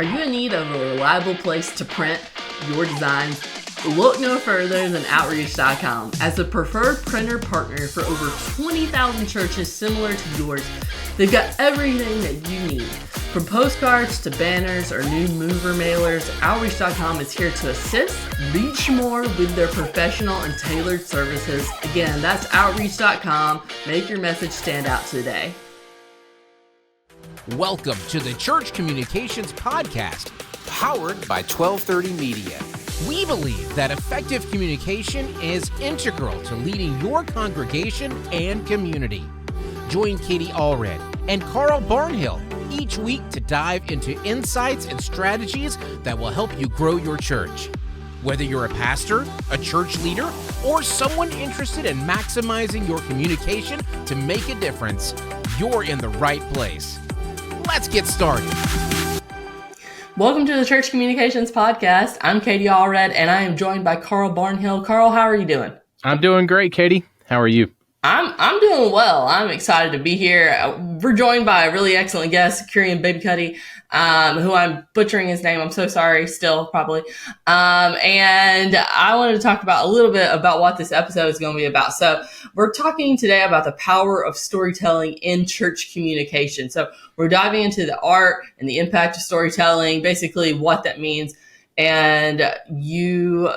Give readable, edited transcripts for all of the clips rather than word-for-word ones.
Are you in need of a reliable place to print your designs? Look no further than Outreach.com. As a preferred printer partner for over 20,000 churches similar to yours, they've got everything that you need. From postcards to banners or new mover mailers, Outreach.com is here to assist. Reach more with their professional and tailored services. Again, that's Outreach.com. Make your message stand out today. Welcome to the Church Communications Podcast, powered by 1230 Media. We believe that effective communication is integral to leading your congregation and community. Join Katie Allred and Carl Barnhill each week to dive into insights and strategies that will help you grow your church. Whether you're a pastor, a church leader, or someone interested in maximizing your communication to make a difference, you're in the right place. Let's get started. Welcome to the Church Communications Podcast. I'm Katie Allred, and I am joined by Carl Barnhill. Carl, how are you doing? I'm doing great, Katie. How are you? I'm doing well. I'm excited to be here. We're joined by a really excellent guest, Kurian Babykutty, who I'm butchering his name. I'm so sorry still, probably. And I wanted to talk about a little bit about what this episode is going to be about. So we're talking today about the power of storytelling in church communication. So we're diving into the art and the impact of storytelling, basically what that means. And you,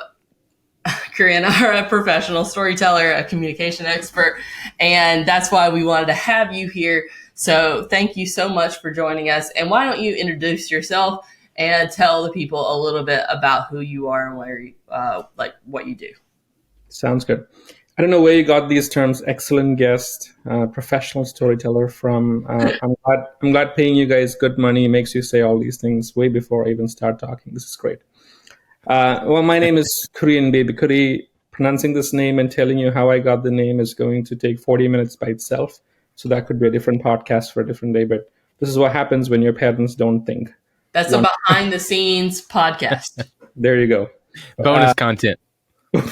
Kurian, are a professional storyteller, a communication expert, and that's why we wanted to have you here. So thank you so much for joining us. And why don't you introduce yourself and tell the people a little bit about who you are and where you, what you do. Sounds good. I don't know where you got these terms, excellent guest, professional storyteller from. I'm glad paying you guys good money makes you say all these things way before I even start talking. This is great. My name is Kurian Babykutty. Pronouncing this name and telling you how I got the name is going to take 40 minutes by itself. So that could be a different podcast for a different day. But this is what happens when your parents don't think. That's a behind-the-scenes podcast. There you go. Bonus content.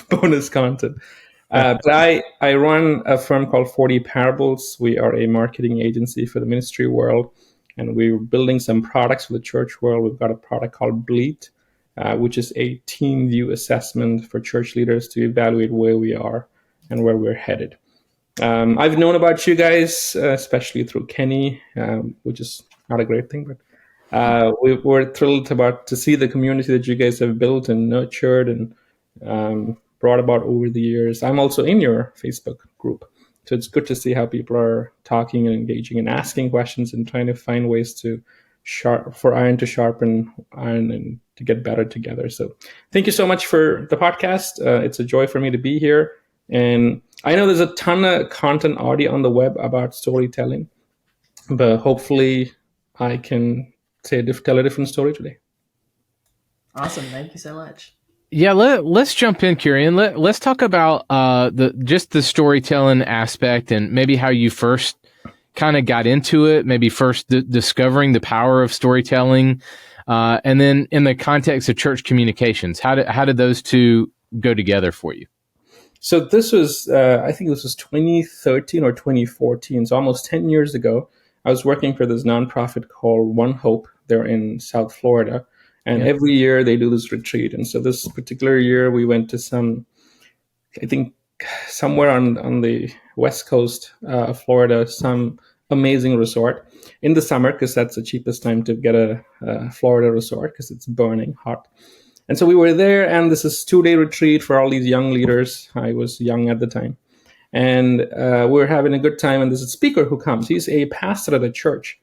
Bonus content. But I run a firm called 40 Parables. We are a marketing agency for the ministry world. And we're building some products for the church world. We've got a product called Bleed, which is a team view assessment for church leaders to evaluate where we are and where we're headed. I've known about you guys, especially through Kenny, which is not a great thing, but we're thrilled to see the community that you guys have built and nurtured and brought about over the years. I'm also in your Facebook group, so it's good to see how people are talking and engaging and asking questions and trying to find ways for iron to sharpen iron and to get better together. So thank you so much for the podcast. It's a joy for me to be here. And I know there's a ton of content already on the web about storytelling, but hopefully I can tell a different story today. Awesome. Thank you so much. Yeah, let's jump in, Kurian. Let's talk about the storytelling aspect and maybe how you first kind of got into it, maybe first discovering the power of storytelling, and then in the context of church communications, how did those two go together for you? So this was, I think this was 2013 or 2014, so almost 10 years ago. I was working for this nonprofit called One Hope. They're in South Florida, and every year they do this retreat. And so this particular year we went to I think somewhere on the west coast of Florida, some amazing resort in the summer, because that's the cheapest time to get a Florida resort because it's burning hot. And so we were there, and this is 2-day retreat for all these young leaders. I was young at the time. And we were having a good time, and there's a speaker who comes. He's a pastor at a church.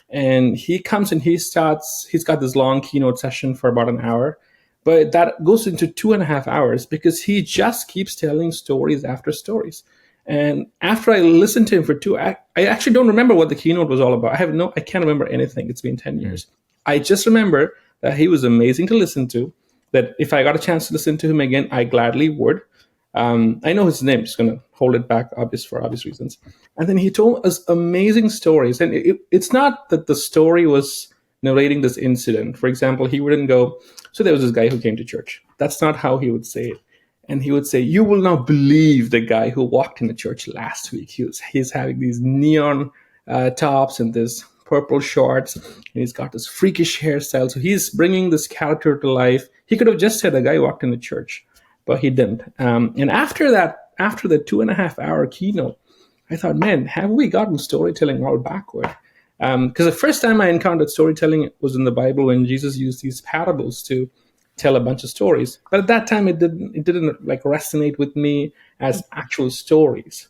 And he comes and he's got this long keynote session for about an hour. But that goes into 2.5 hours because he just keeps telling stories after stories. And after I listened to him for I actually don't remember what the keynote was all about. I can't remember anything. It's been 10 years. I just remember that he was amazing to listen to, that if I got a chance to listen to him again, I gladly would. I know his name, just going to hold it back for obvious reasons. And then he told us amazing stories. And it's not that the story was narrating this incident. For example, he wouldn't go, so there was this guy who came to church. That's not how he would say it. And he would say, you will not believe the guy who walked in the church last week. He's having these neon tops and this purple shorts, and he's got this freakish hairstyle. So he's bringing this character to life. He could have just said a guy walked in the church, but he didn't. And after the 2.5-hour keynote, I thought, man, have we gotten storytelling all backward? Because the first time I encountered storytelling was in the Bible when Jesus used these parables to tell a bunch of stories. But at that time, it didn't like resonate with me as actual stories.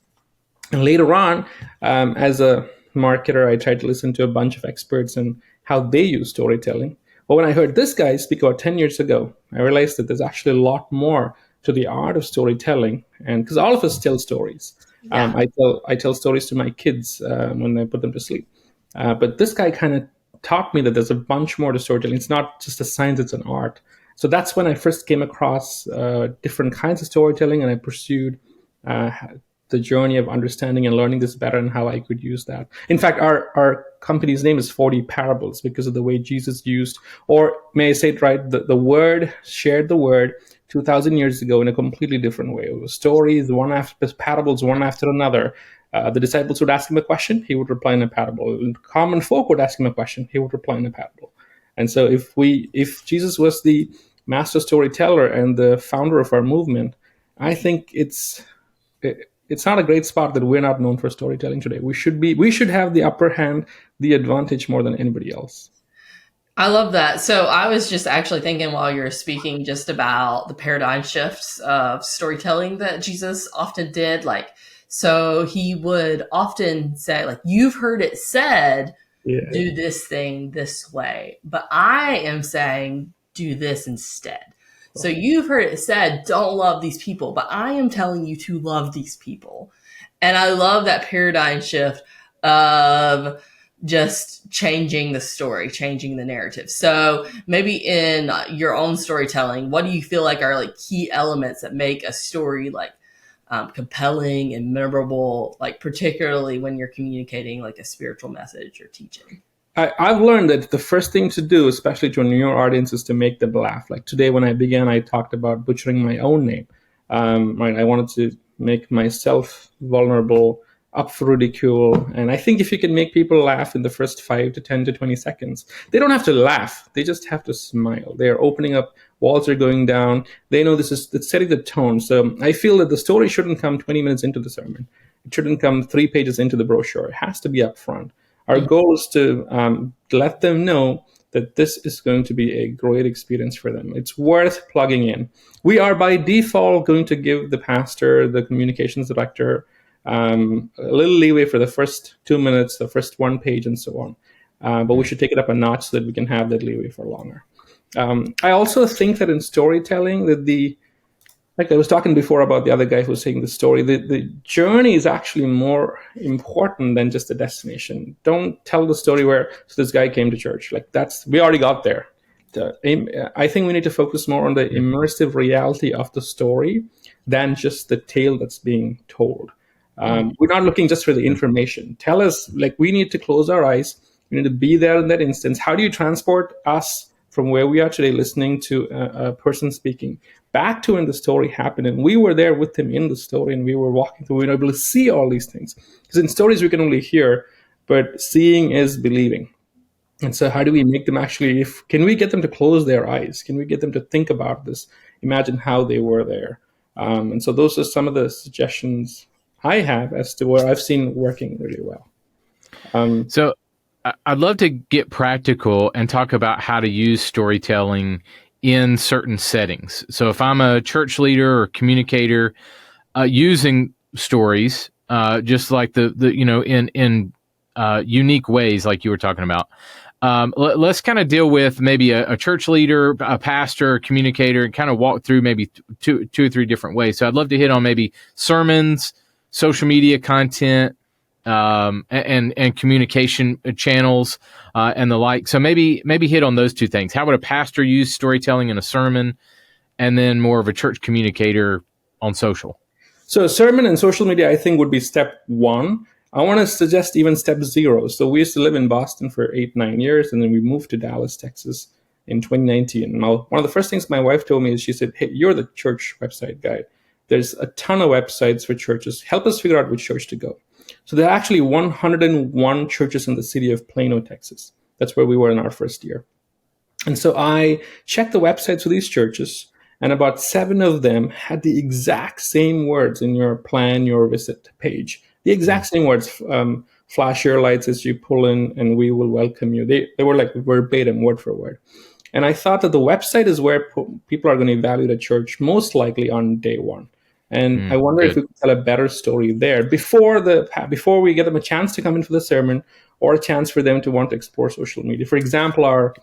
And later on, as a marketer, I tried to listen to a bunch of experts and how they use storytelling. But when I heard this guy speak about 10 years ago, I realized that there's actually a lot more to the art of storytelling. And because all of us tell stories. Yeah. I tell stories to my kids when I put them to sleep. But this guy kind of taught me that there's a bunch more to storytelling. It's not just a science, it's an art. So that's when I first came across different kinds of storytelling, and I pursued the journey of understanding and learning this better and how I could use that. In fact, our company's name is 40 Parables because of the way Jesus used, or may I say it right, the word, shared the word 2,000 years ago in a completely different way. It was stories, parables, one after another. The disciples would ask him a question, he would reply in a parable. Common folk would ask him a question, he would reply in a parable. And so if Jesus was the master storyteller and the founder of our movement, I think it's not a great spot that we're not known for storytelling today. We should have the upper hand, the advantage more than anybody else. I love that. So I was just actually thinking while you were speaking just about the paradigm shifts of storytelling that Jesus often did. So he would often say, you've heard it said, do this thing this way, but I am saying do this instead. So you've heard it said, don't love these people, but I am telling you to love these people. And I love that paradigm shift of just changing the story, changing the narrative. So maybe in your own storytelling, what do you feel like are key elements that make a story compelling and memorable, particularly when you're communicating a spiritual message or teaching? I've learned that the first thing to do, especially to a newer audience, is to make them laugh. Like today when I began, I talked about butchering my own name. Right? I wanted to make myself vulnerable, up for ridicule. And I think if you can make people laugh in the first 5 to 10 to 20 seconds, they don't have to laugh. They just have to smile. They're opening up, walls are going down. They know it's setting the tone. So I feel that the story shouldn't come 20 minutes into the sermon. It shouldn't come 3 pages into the brochure. It has to be up front. Our goal is to let them know that this is going to be a great experience for them. It's worth plugging in. We are by default going to give the pastor, the communications director, a little leeway for the first 2 minutes, the first 1 page, and so on. But we should take it up a notch so that we can have that leeway for longer. I also think that in storytelling, that like I was talking before about the other guy who was saying the story, the journey is actually more important than just the destination. Don't tell the story where this guy came to church. We already got there. I think we need to focus more on the immersive reality of the story than just the tale that's being told. We're not looking just for the information. Tell us, we need to close our eyes. We need to be there in that instance. How do you transport us from where we are today, listening to a person speaking, back to when the story happened? And we were there with him in the story, and we were walking through, we were able to see all these things. Because in stories, we can only hear, but seeing is believing. And so how do we make them actually, can we get them to close their eyes? Can we get them to think about this, imagine how they were there? And so those are some of the suggestions I have as to where I've seen working really well. So I'd love to get practical and talk about how to use storytelling in certain settings. So if I'm a church leader or communicator, using stories, just like in unique ways, like you were talking about. Let's kind of deal with maybe a church leader, a pastor, a communicator, and kind of walk through maybe two or three different ways. So I'd love to hit on maybe sermons, social media content, and communication channels, and the like. So maybe hit on those two things. How would a pastor use storytelling in a sermon, and then more of a church communicator on social? So sermon and social media, I think, would be step 1. I want to suggest even step 0. So we used to live in Boston for 8-9 years, and then we moved to Dallas, Texas in 2019. Now, one of the first things my wife told me is, she said, "Hey, you're the church website guy. There's a ton of websites for churches. Help us figure out which church to go." So there are actually 101 churches in the city of Plano, Texas. That's where we were in our first year. And so I checked the websites of these churches, and about 7 of them had the exact same words in your plan your visit page. The exact same words. Flash your lights as you pull in, and we will welcome you. They were like verbatim, word for word. And I thought that the website is where people are going to evaluate a church most likely on day one. And I wonder if we could tell a better story there before we get them a chance to come in for the sermon, or a chance for them to want to explore social media. For example, our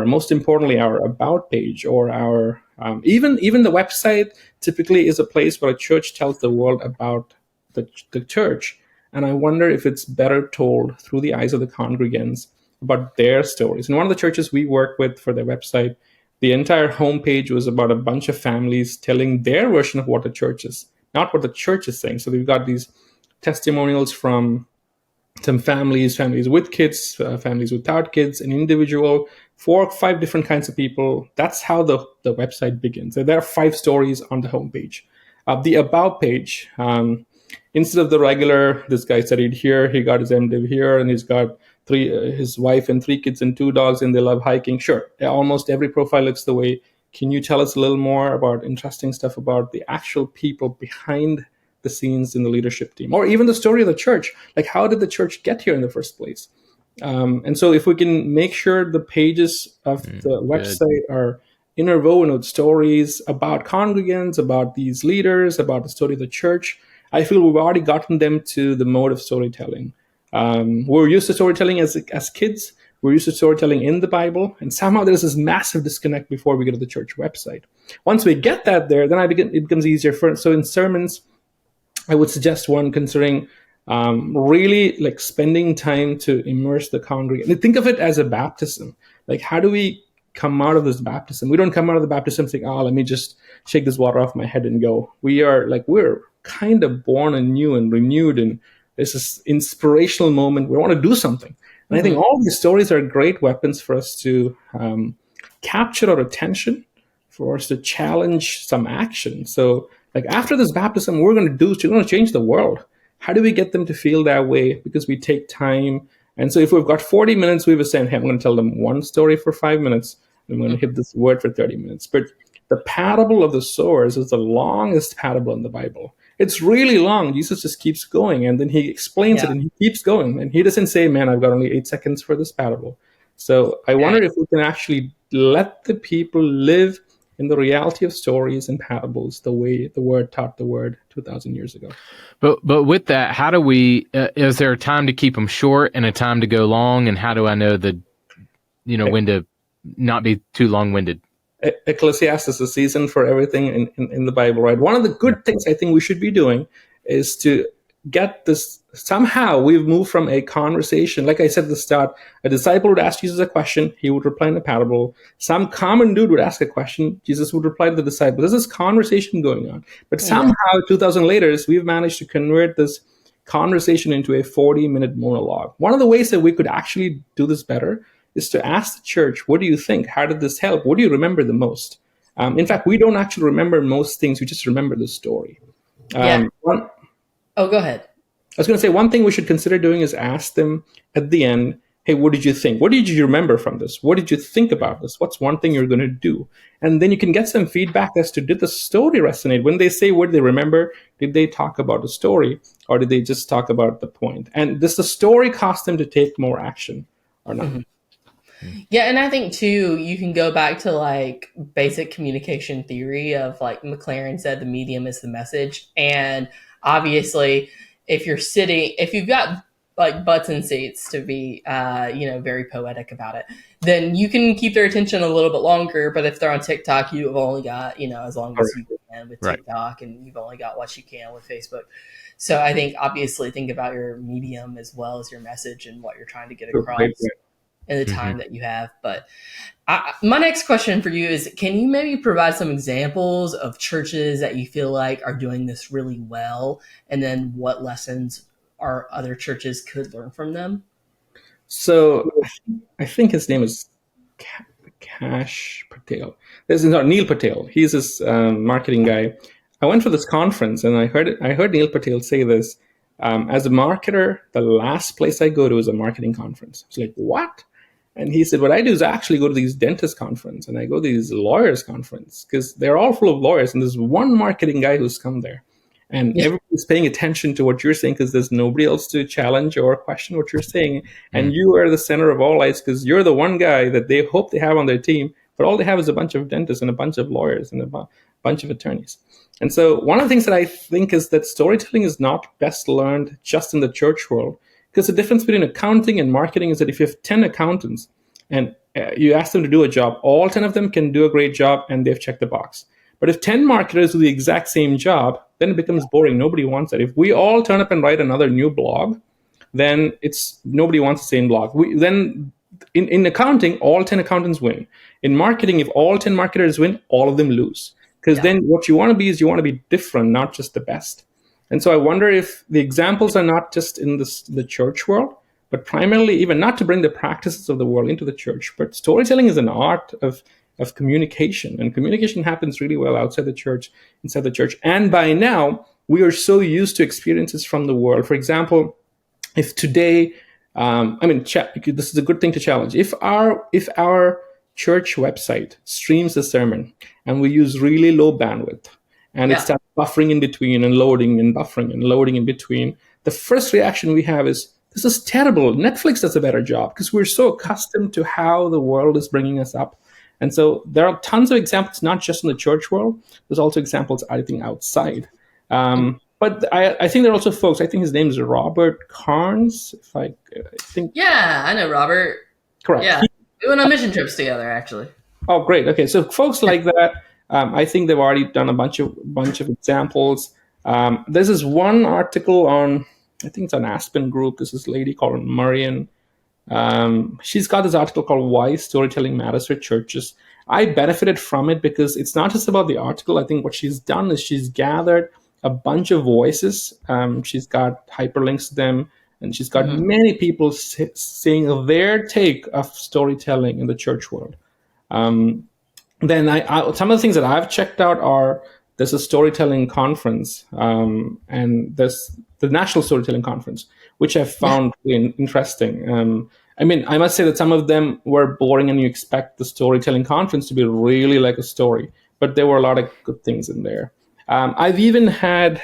most importantly, our about page, or our even the website typically is a place where a church tells the world about the church. And I wonder if it's better told through the eyes of the congregants about their stories. In one of the churches we work with for their website, the entire homepage was about a bunch of families telling their version of what the church is, not what the church is saying. So we've got these testimonials from some families with kids, families without kids, an individual, 4 or 5 different kinds of people. That's how the website begins. So there are 5 stories on the homepage. The about page, instead of the regular, this guy studied here, he got his MDiv here, and he's got his wife and 3 kids and 2 dogs, and they love hiking. Sure, almost every profile looks the way. Can you tell us a little more about interesting stuff about the actual people behind the scenes in the leadership team, or even the story of the church? Like, how did the church get here in the first place? And so if we can make sure the pages of the website are interwoven with stories about congregants, about these leaders, about the story of the church, I feel we've already gotten them to the mode of storytelling. We're used to storytelling as kids. We're used to storytelling in the Bible, and somehow there's this massive disconnect before we get to the church website. Once we get that there, then it becomes easier. So in sermons, I would suggest one considering really like spending time to immerse the congregation. Think of it as a baptism. Like, how do we come out of this baptism? We don't come out of the baptism saying, "Oh, let me just shake this water off my head and go." We're kind of born anew and renewed, and there's this inspirational moment. We want to do something. And I think all these stories are great weapons for us to capture our attention, for us to challenge some action. So, like, after this baptism, we're going to change the world. How do we get them to feel that way? Because we take time. And so if we've got 40 minutes, we were saying, hey, I'm going to tell them one story for 5 minutes, and I'm going to hit this word for 30 minutes. But the parable of the sowers is the longest parable in the Bible. It's really long. Jesus just keeps going, and then he explains it, and he keeps going. And he doesn't say, man, I've got only 8 seconds for this parable. So I wonder if we can actually let the people live in the reality of stories and parables the way the Word taught the Word 2,000 years ago. But with that, how do we? Is there a time to keep them short and a time to go long? And how do I know when to not be too long-winded? Ecclesiastes is a season for everything in the Bible, right? One of the good things I think we should be doing is to get this. Somehow we've moved from a conversation, like I said at the start, a disciple would ask Jesus a question, he would reply in a parable. Some common dude would ask a question, Jesus would reply to the disciple. There's this conversation going on. But somehow 2,000 later, we've managed to convert this conversation into a 40-minute monologue. One of the ways that we could actually do this better is to ask the church, what do you think? How did this help? What do you remember the most? In fact, we don't actually remember most things. We just remember the story. Go ahead. I was going to say, one thing we should consider doing is ask them at the end, hey, what did you think? What did you remember from this? What did you think about this? What's one thing you're going to do? And then you can get some feedback as to, did the story resonate? When they say, what did they remember? Did they talk about the story, or did they just talk about the point? And does the story cost them to take more action or not? Yeah, and I think too, you can go back to like basic communication theory of, like McLaren said, the medium is the message. And obviously, if you've got like butts and seats, to be very poetic about it, then you can keep their attention a little bit longer. But if they're on TikTok, you've only got as long as you can with TikTok, and you've only got what you can with Facebook. So I think obviously think about your medium as well as your message and what you're trying to get across in the time that you have. But my next question for you is, can you maybe provide some examples of churches that you feel like are doing this really well, and then what lessons our other churches could learn from them? So I think his name is Kash Patel. Neil Patel. He's this marketing guy. I went for this conference, and I heard Neil Patel say this. As a marketer, the last place I go to is a marketing conference. It's like, what? And he said, what I do is I actually go to these dentist conference and I go to these lawyers conference because they're all full of lawyers. And there's one marketing guy who's come there. And everybody's paying attention to what you're saying because there's nobody else to challenge or question what you're saying. And you are the center of all lights because you're the one guy that they hope they have on their team. But all they have is a bunch of dentists and a bunch of lawyers and a bunch of attorneys. And so one of the things that I think is that storytelling is not best learned just in the church world. Because the difference between accounting and marketing is that if you have 10 accountants and you ask them to do a job, all 10 of them can do a great job and they've checked the box. But if 10 marketers do the exact same job, then it becomes boring. Nobody wants that. If we all turn up and write another new blog, then nobody wants the same blog. Then in accounting, all 10 accountants win. In marketing, if all 10 marketers win, all of them lose. Because then what you want to be is you want to be different, not just the best. And so I wonder if the examples are not just in the church world, but primarily even not to bring the practices of the world into the church, but storytelling is an art of communication. And communication happens really well outside the church, inside the church. And by now, we are so used to experiences from the world. For example, if today, this is a good thing to challenge. If our church website streams a sermon and we use really low bandwidth and it starts buffering in between and loading and buffering and loading in between, the first reaction we have is, this is terrible. Netflix does a better job because we're so accustomed to how the world is bringing us up. And so there are tons of examples, not just in the church world. There's also examples, I think, outside. But I think there are also folks, I think his name is Robert Carnes. I think. Yeah, I know Robert. Correct. Yeah, we went on mission trips together, actually. Oh, great. Okay, so folks like that, I think they've already done a bunch of examples. There's this one article on, I think it's an Aspen group. This is a lady called Marian. She's got this article called Why Storytelling Matters for Churches. I benefited from it because it's not just about the article. I think what she's done is she's gathered a bunch of voices. She's got hyperlinks to them, and she's got many people saying their take of storytelling in the church world. Then some of the things that I've checked out are, there's a storytelling conference, and there's the National Storytelling Conference, which I found really interesting. I must say that some of them were boring, and you expect the storytelling conference to be really like a story, but there were a lot of good things in there. I've even had,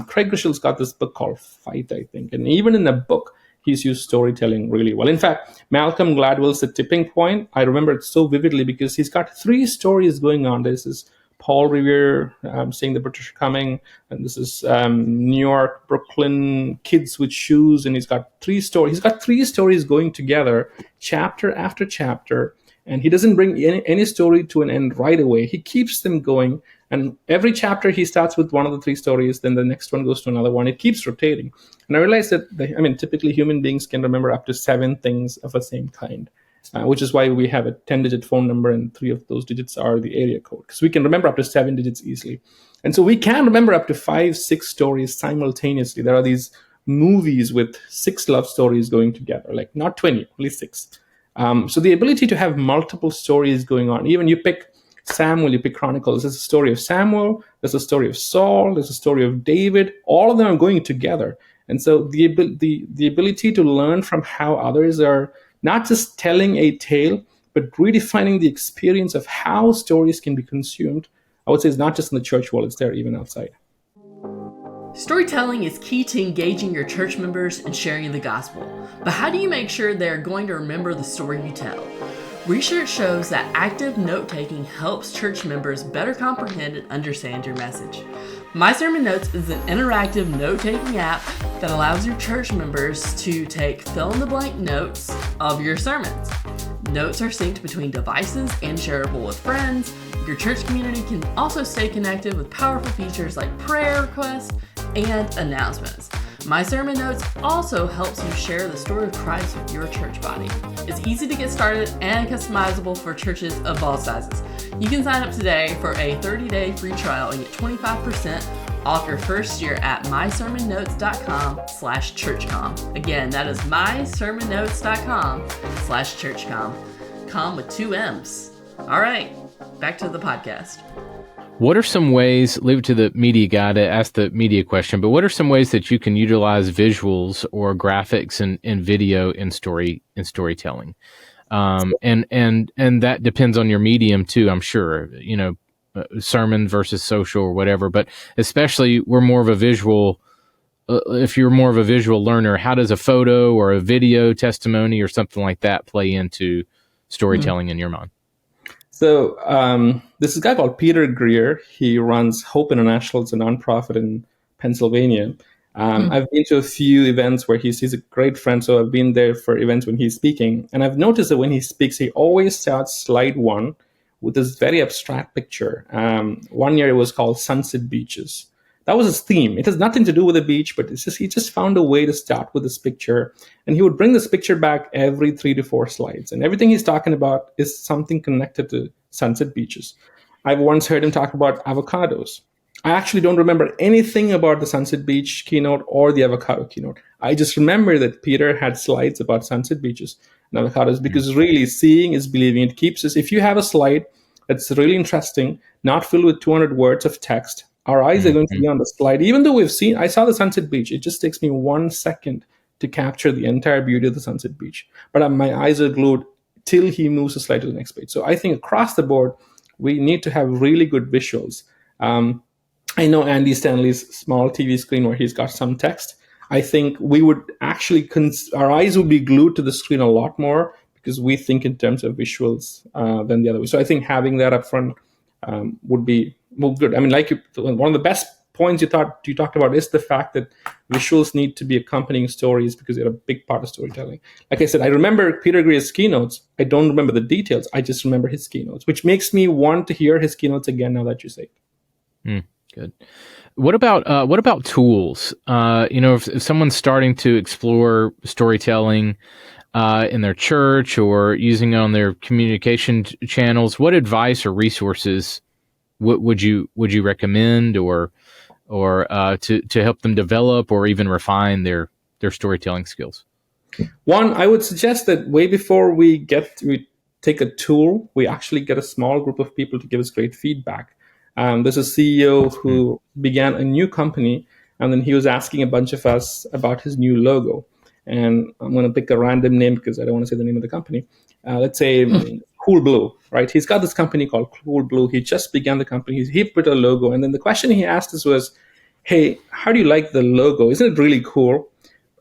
Craig Grishell's got this book called Fight, I think, and even in the book, he's used storytelling really well. In fact, Malcolm Gladwell's The Tipping Point, I remember it so vividly because he's got 3 stories going on. This is Paul Revere saying the British are coming, and this is New York, Brooklyn, kids with shoes, and he's got 3 stories. He's got 3 stories going together, chapter after chapter, and he doesn't bring any story to an end right away. He keeps them going, and every chapter he starts with one of the 3 stories, then the next one goes to another one. It keeps rotating. And I realized that, typically human beings can remember up to 7 things of the same kind. Which is why we have a 10-digit phone number, and 3 of those digits are the area code, because we can remember up to 7 digits easily. And so we can remember up to 5, 6 stories simultaneously. There are these movies with 6 love stories going together, like not 20, only 6. So the ability to have multiple stories going on, even you pick Samuel, you pick Chronicles, there's a story of Samuel, there's a story of Saul, there's a story of David, all of them are going together. And so the ability to learn from how others are not just telling a tale, but redefining the experience of how stories can be consumed, I would say, is not just in the church world, it's there even outside. Storytelling is key to engaging your church members and sharing the gospel. But how do you make sure they're going to remember the story you tell? Research shows that active note-taking helps church members better comprehend and understand your message. My Sermon Notes is an interactive note-taking app that allows your church members to take fill-in-the-blank notes of your sermons. Notes are synced between devices and shareable with friends. Your church community can also stay connected with powerful features like prayer requests and announcements. My Sermon Notes also helps you share the story of Christ with your church body. It's easy to get started and customizable for churches of all sizes. You can sign up today for a 30-day free trial and get 25% off your first year at mysermonnotes.com/churchcom. Again, that is mysermonnotes.com/churchcom. Com with 2 M's. All right, back to the podcast. What are some ways, leave it to the media guy to ask the media question, but what are some ways that you can utilize visuals or graphics and video in storytelling? And that depends on your medium too, I'm sure, sermon versus social or whatever, but especially we're more of a visual, if you're more of a visual learner, how does a photo or a video testimony or something like that play into storytelling in your mind? So this is a guy called Peter Greer. He runs Hope International. It's a nonprofit in Pennsylvania. I've been to a few events where he's a great friend. So I've been there for events when he's speaking. And I've noticed that when he speaks, he always starts slide one with this very abstract picture. One year it was called Sunset Beaches. That was his theme. It has nothing to do with the beach, but it's just he just found a way to start with this picture. And he would bring this picture back every 3 to 4 slides. And everything he's talking about is something connected to sunset beaches. I've once heard him talk about avocados. I actually don't remember anything about the Sunset Beach keynote or the avocado keynote. I just remember that Peter had slides about sunset beaches and avocados because really seeing is believing. It keeps us, if you have a slide that's really interesting, not filled with 200 words of text, our eyes are going to be on the slide. Even though I saw the sunset beach, it just takes me 1 second to capture the entire beauty of the sunset beach. But my eyes are glued till he moves the slide to the next page. So I think across the board, we need to have really good visuals. I know Andy Stanley's small TV screen where he's got some text. I think we would actually, our eyes would be glued to the screen a lot more because we think in terms of visuals than the other way. So I think having that up front would be good. I mean, one of the best points you talked about is the fact that visuals need to be accompanying stories because they're a big part of storytelling. Like I said, I remember Peter Greer's keynotes. I don't remember the details. I just remember his keynotes, which makes me want to hear his keynotes again now that you say it. Good. What about tools? If someone's starting to explore storytelling in their church or using it on their communication channels, what advice or resources would you recommend or to help them develop or even refine their storytelling skills? One, I would suggest that way before we take a tool, we actually get a small group of people to give us great feedback. There's a CEO who began a new company, and then he was asking a bunch of us about his new logo. And I'm going to pick a random name because I don't want to say the name of the company. Let's say Cool Blue, right? He's got this company called Cool Blue. He just began the company. He put a logo. And then the question he asked us was, hey, how do you like the logo? Isn't it really cool?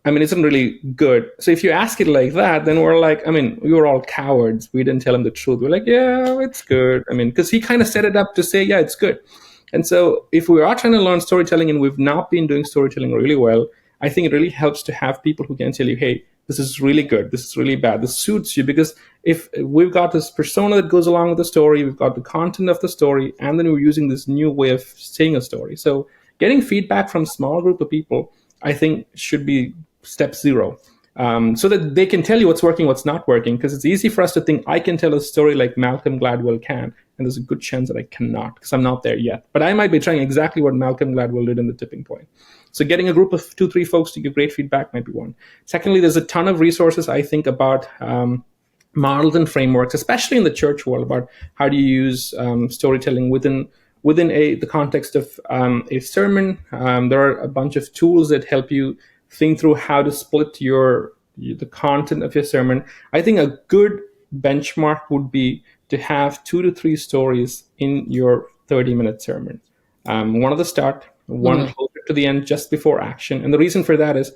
I mean, isn't really good. So if you ask it like that, then we're like, I mean, we were all cowards. We didn't tell him the truth. We're like, yeah, it's good. I mean, because he kind of set it up to say, yeah, it's good. And so if we are trying to learn storytelling and we've not been doing storytelling really well, I think it really helps to have people who can tell you, hey, this is really good. This is really bad. This suits you. Because if we've got this persona that goes along with the story, we've got the content of the story, and then we're using this new way of saying a story. So getting feedback from a small group of people, I think should be step 0. So that they can tell you what's working, what's not working. Because it's easy for us to think I can tell a story like Malcolm Gladwell can. And there's a good chance that I cannot because I'm not there yet. But I might be trying exactly what Malcolm Gladwell did in The Tipping Point. So getting a group of 2-3 folks to give great feedback might be one. Secondly, there's a ton of resources, I think, about models and frameworks, especially in the church world, about how do you use storytelling within the context of a sermon. There are a bunch of tools that help you think through how to split the content of your sermon. I think a good benchmark would be to have 2 to 3 stories in your 30-minute sermon. One at the start, one closer to the end, just before action. And the reason for that is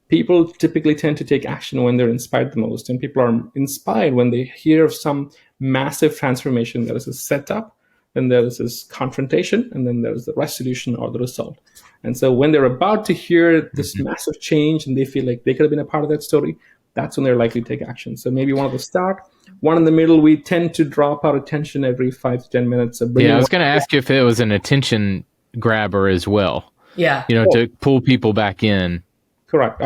people typically tend to take action when they're inspired the most. And people are inspired when they hear of some massive transformation. There is a setup, then there is this confrontation, and then there's the resolution or the result. And so when they're about to hear this massive change and they feel like they could have been a part of that story, that's when they're likely to take action. So maybe one at the start, one in the middle. We tend to drop our attention every 5 to 10 minutes. So I was going to ask you if it was an attention grabber as well. Yeah. To pull people back in. Correct.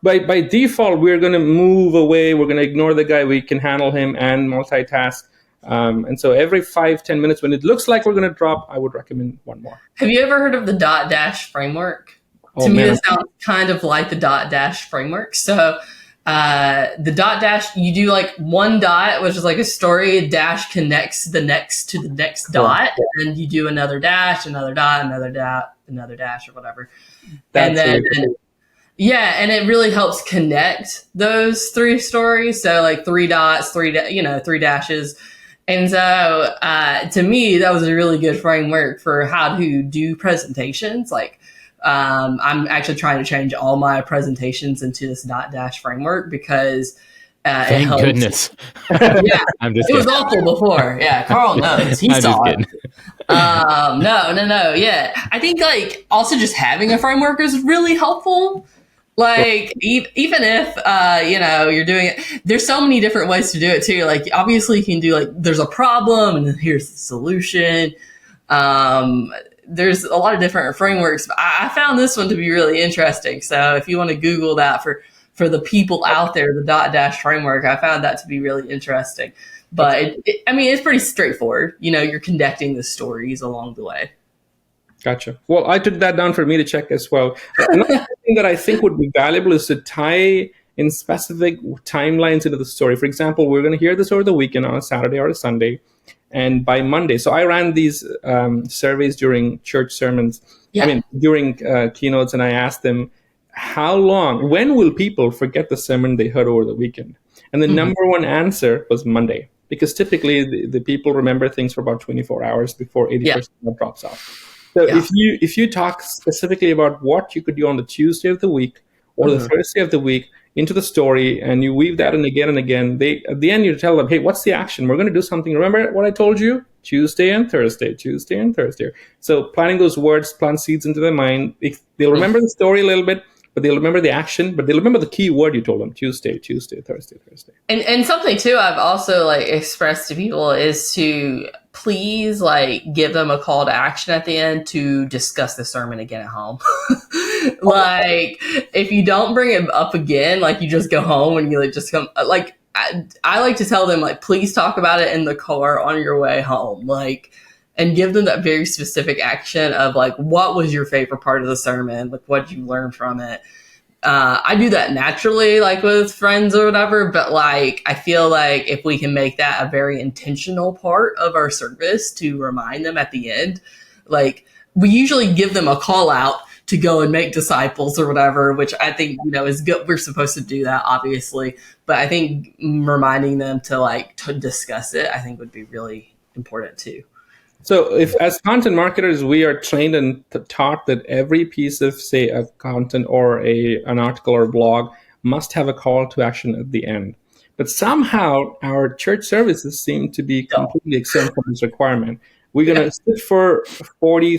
By default, we're going to move away. We're going to ignore the guy. We can handle him and multitask. And so every 5-10 minutes, when it looks like we're going to drop, I would recommend one more. Have you ever heard of the dot-dash framework? To me, this sounds kind of like the dot-dash framework. So the dot dash, you do like one dot, which is like a story dash connects the next to the next dot, and then you do another dash, another dot, another dot, another dash, or whatever. And then yeah, and it really helps connect those three stories. So like three dots, three dashes. And so to me, that was a really good framework for how to do presentations. Like I'm actually trying to change all my presentations into this dot dash framework because thank it helps. goodness. Yeah, I'm just it was kidding. awful before. Yeah, Carl knows. He I'm saw just it. kidding. No. Yeah, I think like also just having a framework is really helpful. Like even if you're doing it, there's so many different ways to do it too. Like obviously you can do like there's a problem and then here's the solution. There's a lot of different frameworks. But I found this one to be really interesting. So if you want to Google that for the people out there, the dot dash framework, I found that to be really interesting. But it's pretty straightforward. You're connecting the stories along the way. Gotcha. Well, I took that down for me to check as well. Another thing that I think would be valuable is to tie in specific timelines into the story. For example, we're going to hear this over the weekend on a Saturday or a Sunday, and by Monday. So I ran these surveys during church sermons. Yeah. During keynotes, and I asked them, when will people forget the sermon they heard over the weekend? And the number one answer was Monday, because typically the people remember things for about 24 hours before 80% drops off. So if you talk specifically about what you could do on the Tuesday of the week or the Thursday of the week into the story, and you weave that in again and again, at the end you tell them, hey, what's the action? We're going to do something. Remember what I told you? Tuesday and Thursday. So planting those words, plant seeds into their mind. They'll remember the story a little bit, but they'll remember the action, but they'll remember the key word you told them: Tuesday, Thursday. And something too I've also like expressed to people is to please like give them a call to action at the end to discuss the sermon again at home. Like if you don't bring it up again, like you just go home and you like just come like I like to tell them like please talk about it in the car on your way home, like, and give them that very specific action of like what was your favorite part of the sermon, like what did you learn from it. I do that naturally, like with friends or whatever, but like I feel like if we can make that a very intentional part of our service to remind them at the end, like we usually give them a call out to go and make disciples or whatever, which I think, is good. We're supposed to do that, obviously, but I think reminding them to discuss it, I think would be really important too. So if as content marketers, we are trained and taught that every piece of, say, a content or an article or blog must have a call to action at the end. But somehow our church services seem to be completely exempt from this requirement. We're going to sit for 40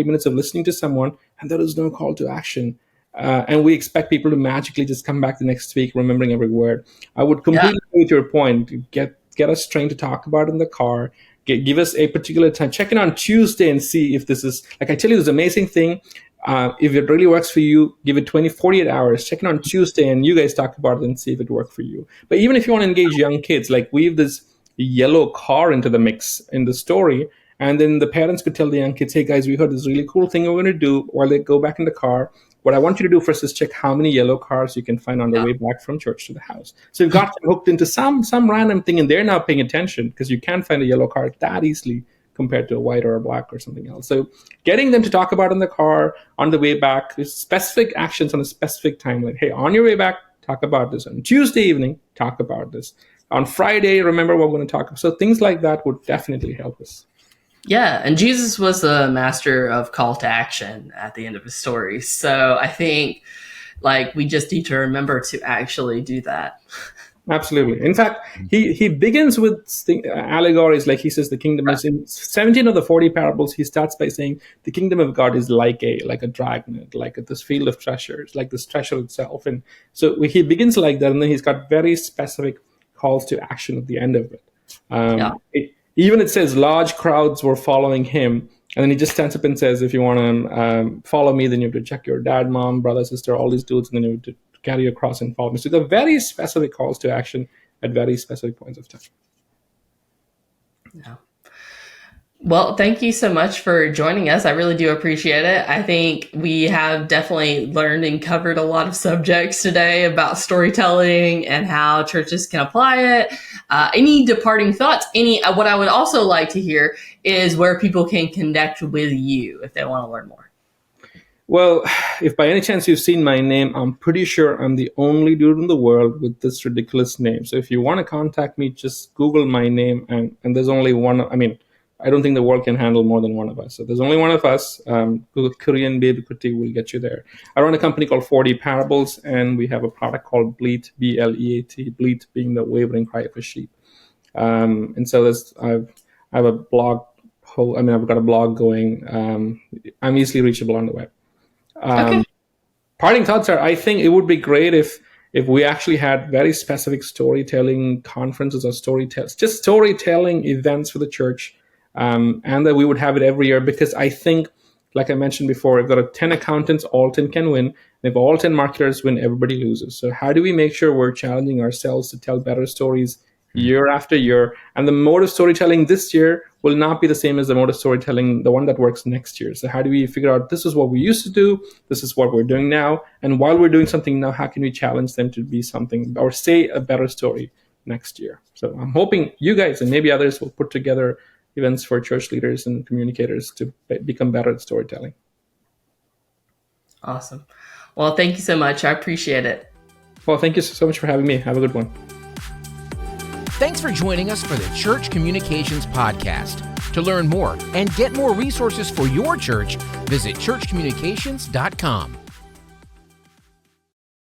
minutes of listening to someone, and there is no call to action. And we expect people to magically just come back the next week remembering every word. I would completely agree with your point. Get us trained to talk about it in the car. Give us a particular time. Check in on Tuesday and see if this is, like I tell you, this amazing thing. If it really works for you, give it 48 hours. Check in on Tuesday and you guys talk about it and see if it worked for you. But even if you want to engage young kids, like weave this yellow car into the mix in the story. And then the parents could tell the young kids, hey guys, we heard this really cool thing we're going to do while they go back in the car. What I want you to do first is check how many yellow cars you can find on the way back from church to the house. So you've got them hooked into some random thing, and they're now paying attention because you can't find a yellow car that easily compared to a white or a black or something else. So getting them to talk about in the car on the way back, specific actions on a specific time. Like, hey, on your way back, talk about this. On Tuesday evening, talk about this. On Friday, remember what we're going to talk about. So things like that would definitely help us. Yeah, and Jesus was the master of call to action at the end of his story. So I think like we just need to remember to actually do that. Absolutely. In fact, he begins with allegories, like he says the kingdom is in 17 of the 40 parables. He starts by saying the kingdom of God is like a dragnet, like this field of treasures, like this treasure itself. And so he begins like that, and then he's got very specific calls to action at the end of it. Even it says large crowds were following him. And then he just stands up and says, if you want to follow me, then you have to check your dad, mom, brother, sister, all these dudes, and then you have to carry your cross and follow me. So they're very specific calls to action at very specific points of time. Yeah. Well, thank you so much for joining us. I really do appreciate it. I think we have definitely learned and covered a lot of subjects today about storytelling and how churches can apply it. Any departing thoughts? What I would also like to hear is where people can connect with you if they want to learn more. Well, if by any chance you've seen my name, I'm pretty sure I'm the only dude in the world with this ridiculous name. So if you want to contact me, just Google my name, and there's only one. I mean, I don't think the world can handle more than one of us. So there's only one of us. Google Kurian Babykutty will get you there. I run a company called 40 Parables, and we have a product called Bleat, B-L-E-A-T, Bleat being the wavering cry of a sheep. And so I have a blog. I've got a blog going. I'm easily reachable on the web. Okay. Parting thoughts are, I think it would be great if we actually had very specific storytelling conferences or just storytelling events for the church. And that we would have it every year, because I think, like I mentioned before, if there are 10 accountants, all 10 can win. And if all 10 marketers win, everybody loses. So how do we make sure we're challenging ourselves to tell better stories year after year? And the mode of storytelling this year will not be the same as the mode of storytelling, the one that works next year. So how do we figure out, this is what we used to do, this is what we're doing now, and while we're doing something now, how can we challenge them to be something, or say a better story next year? So I'm hoping you guys and maybe others will put together events for church leaders and communicators to become better at storytelling. Awesome. Well, thank you so much. I appreciate it. Well, thank you so much for having me. Have a good one. Thanks for joining us for the Church Communications Podcast. To learn more and get more resources for your church, visit churchcommunications.com.